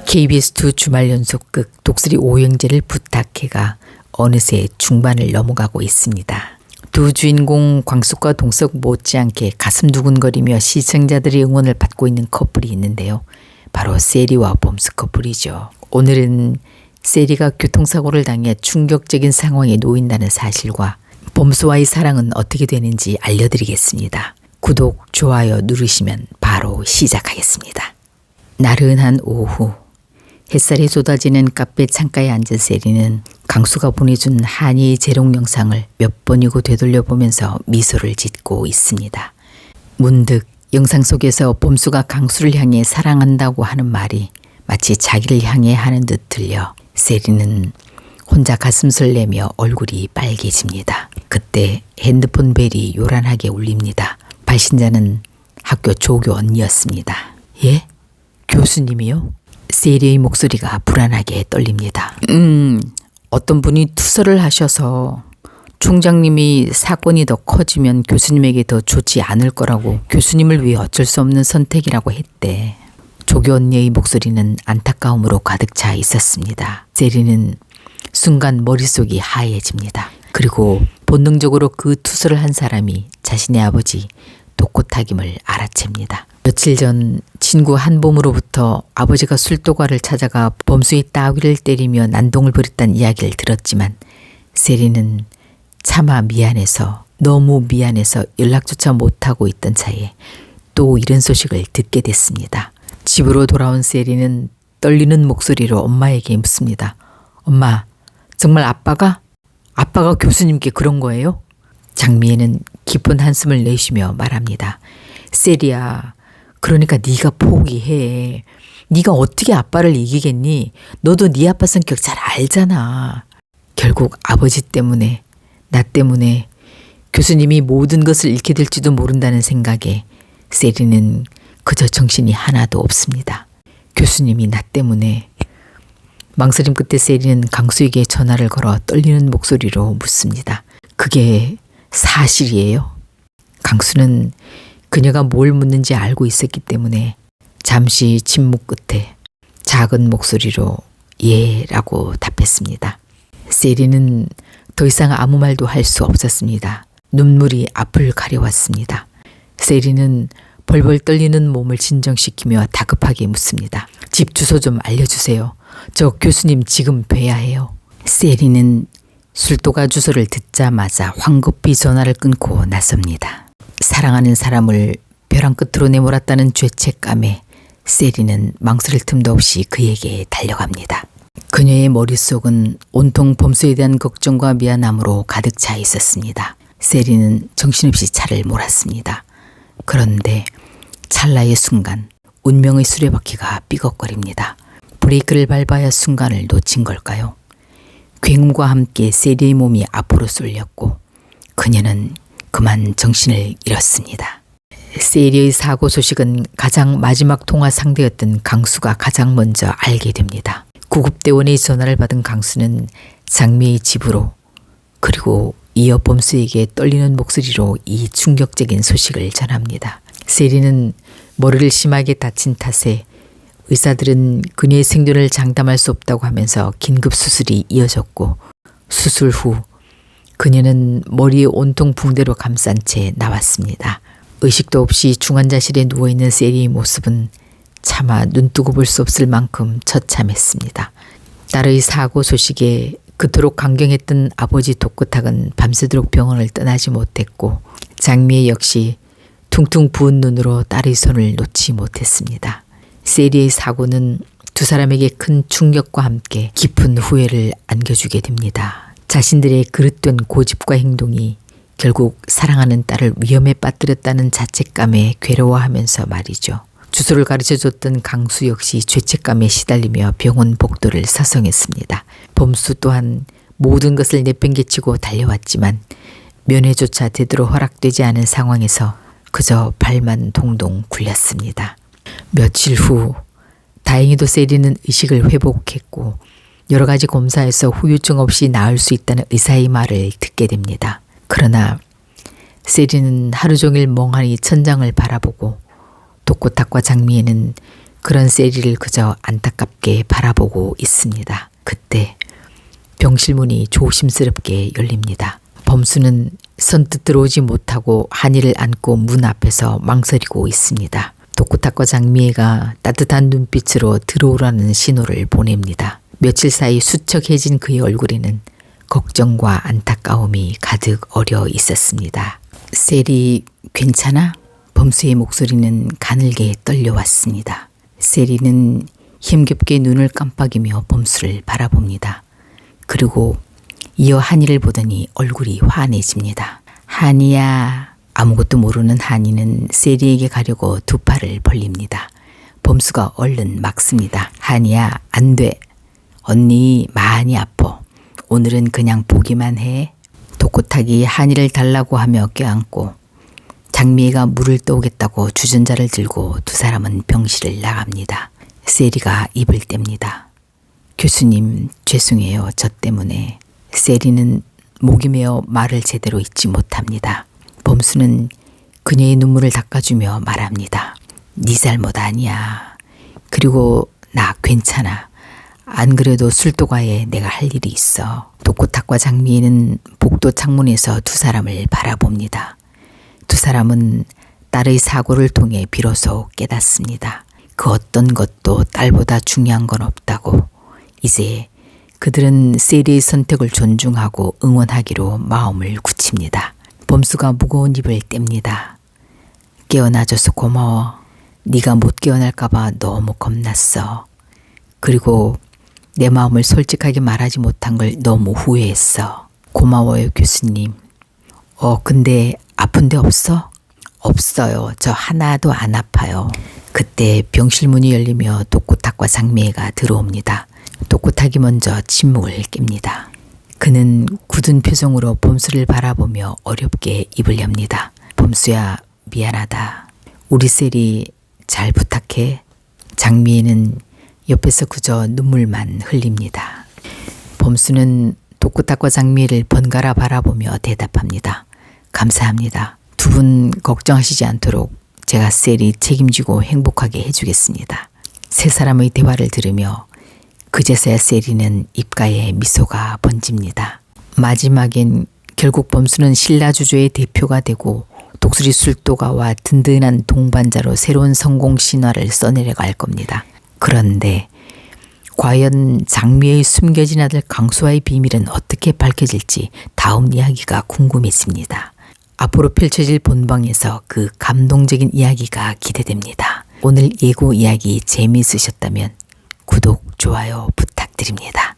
KBS2 주말 연속극 독수리 오형제를 부탁해가 어느새 중반을 넘어가고 있습니다. 두 주인공 광숙과 동석 못지않게 가슴 두근거리며 시청자들의 응원을 받고 있는 커플이 있는데요. 바로 세리와 범수 커플이죠. 오늘은 세리가 교통사고를 당해 충격적인 상황에 놓인다는 사실과 범수와의 사랑은 어떻게 되는지 알려드리겠습니다. 구독, 좋아요 누르시면 바로 시작하겠습니다. 나른한 오후 햇살이 쏟아지는 카페 창가에 앉은 세리는 강수가 보내준 한이의 재롱 영상을 몇 번이고 되돌려보면서 미소를 짓고 있습니다. 문득 영상 속에서 범수가 강수를 향해 사랑한다고 하는 말이 마치 자기를 향해 하는 듯 들려 세리는 혼자 가슴을 내며 얼굴이 빨개집니다. 그때 핸드폰 벨이 요란하게 울립니다. 발신자는 학교 조교 언니였습니다. 예? 교수님이요? 세리의 목소리가 불안하게 떨립니다. 어떤 분이 투서를 하셔서 총장님이 사건이 더 커지면 교수님에게 더 좋지 않을 거라고 교수님을 위해 어쩔 수 없는 선택이라고 했대. 조교 언니의 목소리는 안타까움으로 가득 차 있었습니다. 세리는 순간 머릿속이 하얘집니다. 그리고 본능적으로 그 투서를 한 사람이 자신의 아버지 도코타김을 알아챕니다. 며칠 전 친구 한봄으로부터 아버지가 술도가를 찾아가 범수의 따귀를 때리며 난동을 부렸다는 이야기를 들었지만 세리는 차마 미안해서 너무 미안해서 연락조차 못하고 있던 차에 또 이런 소식을 듣게 됐습니다. 집으로 돌아온 세리는 떨리는 목소리로 엄마에게 묻습니다. 엄마, 정말 아빠가 교수님께 그런 거예요? 장미애는 깊은 한숨을 내쉬며 말합니다. 세리야, 그러니까 네가 포기해. 네가 어떻게 아빠를 이기겠니? 너도 네 아빠 성격 잘 알잖아. 결국 아버지 때문에, 나 때문에 교수님이 모든 것을 잃게 될지도 모른다는 생각에 세리는 그저 정신이 하나도 없습니다. 교수님이 나 때문에. 망설임 끝에 세리는 강수에게 전화를 걸어 떨리는 목소리로 묻습니다. 그게 사실이에요? 강수는 그녀가 뭘 묻는지 알고 있었기 때문에 잠시 침묵 끝에 작은 목소리로 예라고 답했습니다. 세리는 더 이상 아무 말도 할 수 없었습니다. 눈물이 앞을 가려왔습니다. 세리는 벌벌 떨리는 몸을 진정시키며 다급하게 묻습니다. 집 주소 좀 알려주세요. 저 교수님 지금 뵈야 해요. 세리는 술도가 주소를 듣자마자 황급히 전화를 끊고 나섭니다. 사랑하는 사람을 벼랑 끝으로 내몰았다는 죄책감에 세리는 망설일 틈도 없이 그에게 달려갑니다. 그녀의 머릿속은 온통 범수에 대한 걱정과 미안함으로 가득 차 있었습니다. 세리는 정신없이 차를 몰았습니다. 그런데 찰나의 순간 운명의 수레바퀴가 삐걱거립니다. 브레이크를 밟아야 순간을 놓친 걸까요? 굉음과 함께 세리의 몸이 앞으로 쏠렸고 그녀는 그만 정신을 잃었습니다. 세리의 사고 소식은 가장 마지막 통화 상대였던 강수가 가장 먼저 알게 됩니다. 구급대원의 전화를 받은 강수는 장미의 집으로 그리고 이어 범수에게 떨리는 목소리로 이 충격적인 소식을 전합니다. 세리는 머리를 심하게 다친 탓에 의사들은 그녀의 생존을 장담할 수 없다고 하면서 긴급 수술이 이어졌고 수술 후 그녀는 머리에 온통 붕대로 감싼 채 나왔습니다. 의식도 없이 중환자실에 누워있는 세리의 모습은 차마 눈뜨고 볼 수 없을 만큼 처참했습니다. 딸의 사고 소식에 그토록 강경했던 아버지 도코탁은 밤새도록 병원을 떠나지 못했고 장미애 역시 퉁퉁 부은 눈으로 딸의 손을 놓지 못했습니다. 세리의 사고는 두 사람에게 큰 충격과 함께 깊은 후회를 안겨주게 됩니다. 자신들의 그릇된 고집과 행동이 결국 사랑하는 딸을 위험에 빠뜨렸다는 자책감에 괴로워하면서 말이죠. 주소를 가르쳐줬던 강수 역시 죄책감에 시달리며 병원 복도를 서성했습니다. 범수 또한 모든 것을 내팽개치고 달려왔지만 면회조차 제대로 허락되지 않은 상황에서 그저 발만 동동 굴렸습니다. 며칠 후 다행히도 세리는 의식을 회복했고 여러 가지 검사에서 후유증 없이 나을 수 있다는 의사의 말을 듣게 됩니다. 그러나 세리는 하루 종일 멍하니 천장을 바라보고 독고탁과 장미애는 그런 세리를 그저 안타깝게 바라보고 있습니다. 그때 병실 문이 조심스럽게 열립니다. 범수는 선뜻 들어오지 못하고 한이를 안고 문 앞에서 망설이고 있습니다. 독고탁과 장미애가 따뜻한 눈빛으로 들어오라는 신호를 보냅니다. 며칠 사이 수척해진 그의 얼굴에는 걱정과 안타까움이 가득 어려 있었습니다. 세리 괜찮아? 범수의 목소리는 가늘게 떨려왔습니다. 세리는 힘겹게 눈을 깜빡이며 범수를 바라봅니다. 그리고 이어 한이를 보더니 얼굴이 환해집니다. 한이야. 아무것도 모르는 한이는 세리에게 가려고 두 팔을 벌립니다. 범수가 얼른 막습니다. 한이야, 안 돼. 언니 많이 아파. 오늘은 그냥 보기만 해. 독고탁이 한이를 달라고 하며 껴안고 장미애가 물을 떠오겠다고 주전자를 들고 두 사람은 병실을 나갑니다. 세리가 입을 뗍니다. 교수님 죄송해요. 저 때문에. 세리는 목이 메어 말을 제대로 잇지 못합니다. 범수는 그녀의 눈물을 닦아주며 말합니다. 네 잘못 아니야. 그리고 나 괜찮아. 안 그래도 술도가에 내가 할 일이 있어. 독고탁과 장미애는 복도 창문에서 두 사람을 바라봅니다. 두 사람은 딸의 사고를 통해 비로소 깨닫습니다. 그 어떤 것도 딸보다 중요한 건 없다고. 이제 그들은 세리의 선택을 존중하고 응원하기로 마음을 굳힙니다. 범수가 무거운 입을 뗍니다. 깨어나줘서 고마워. 네가 못 깨어날까 봐 너무 겁났어. 그리고 내 마음을 솔직하게 말하지 못한 걸 너무 후회했어. 고마워요 교수님. 근데 아픈 데 없어? 없어요. 저 하나도 안 아파요. 그때 병실 문이 열리며 독고탁과 장미애가 들어옵니다. 독고탁이 먼저 침묵을 깹니다. 그는 굳은 표정으로 범수를 바라보며 어렵게 입을 엽니다. 범수야, 미안하다. 우리 셀이 잘 부탁해. 장미애는 옆에서 그저 눈물만 흘립니다. 범수는 독고탁과 장미애를 번갈아 바라보며 대답합니다. 감사합니다. 두 분 걱정하시지 않도록 제가 셀이 책임지고 행복하게 해주겠습니다. 세 사람의 대화를 들으며 그제서야 세리는 입가에 미소가 번집니다. 마지막엔 결국 범수는 신라주조의 대표가 되고 독수리 술도가와 든든한 동반자로 새로운 성공 신화를 써내려갈 겁니다. 그런데 과연 장미의 숨겨진 아들 강수와의 비밀은 어떻게 밝혀질지 다음 이야기가 궁금해집니다. 앞으로 펼쳐질 본방에서 그 감동적인 이야기가 기대됩니다. 오늘 예고 이야기 재미있으셨다면 구독, 좋아요 부탁드립니다.